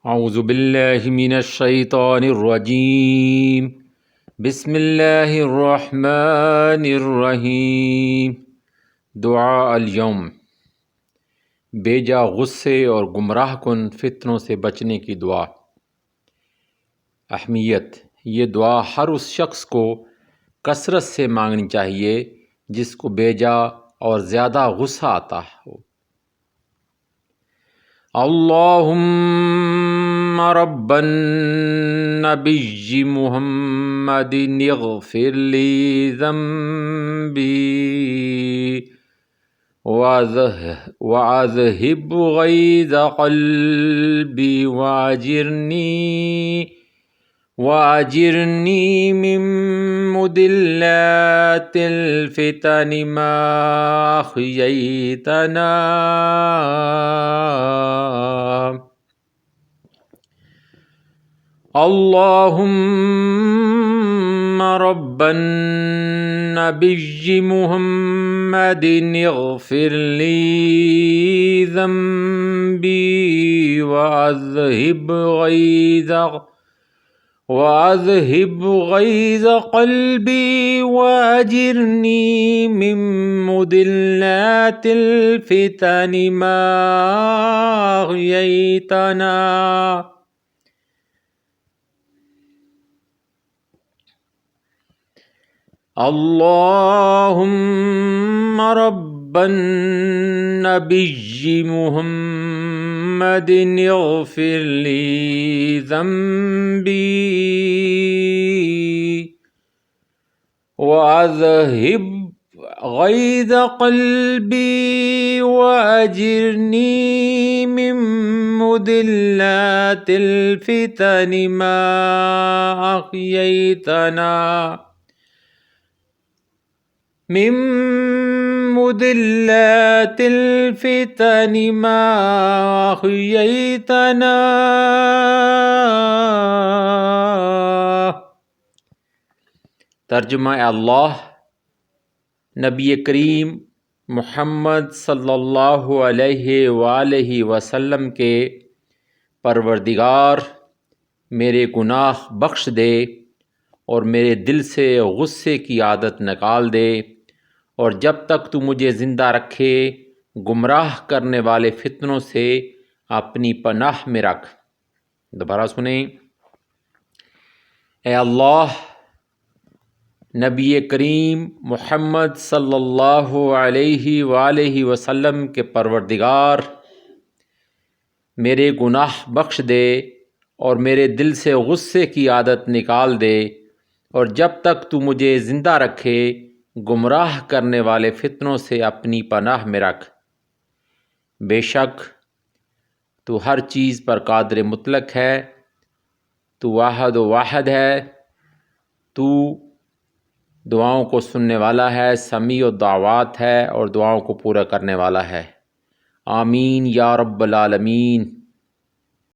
اعوذ باللہ من الشیطان الرجیم بسم اللہ الرحمن الرحیم۔ دعاء الیوم، بیجا غصے اور گمراہ کن فتنوں سے بچنے کی دعا۔ اہمیت: یہ دعا ہر اس شخص کو کثرت سے مانگنی چاہیے جس کو بیجا اور زیادہ غصہ آتا ہو۔ اللہم رب النبی محمد اغفر لی ذنبی واذہب غیظ قلبی واجرنی من مدلات الفتن ما احییتنا۔ اللہم رب النبی محمد اغفر لی ذنبی واذہب غیظ قلبی واجرنی من مدلات الفتن ما احییتنا۔ اللہم رب النبی محمد اغفر لی ذنبی واذہب غیظ قلبی واجرنی من مدلات الفتن ما احییتنا۔ من مدلات الفتن ما احییتنا۔ ترجمہ: اے اللہ، نبی کریم محمد صلی اللہ علیہ وآلہ وسلم کے پروردگار، میرے گناہ بخش دے اور میرے دل سے غصے کی عادت نکال دے، اور جب تک تو مجھے زندہ رکھے گمراہ کرنے والے فتنوں سے اپنی پناہ میں رکھ۔ دوبارہ سنیں۔ اے اللہ، نبی کریم محمد صلی اللہ علیہ وآلہ وسلم کے پروردگار، میرے گناہ بخش دے اور میرے دل سے غصے کی عادت نکال دے، اور جب تک تو مجھے زندہ رکھے گمراہ کرنے والے فتنوں سے اپنی پناہ میں رکھ۔ بے شک تو ہر چیز پر قادر مطلق ہے، تو واحد و واحد ہے، تو دعاؤں کو سننے والا ہے، سمیع الدعوات ہے اور دعاؤں کو پورا کرنے والا ہے۔ آمین یا رب العالمین۔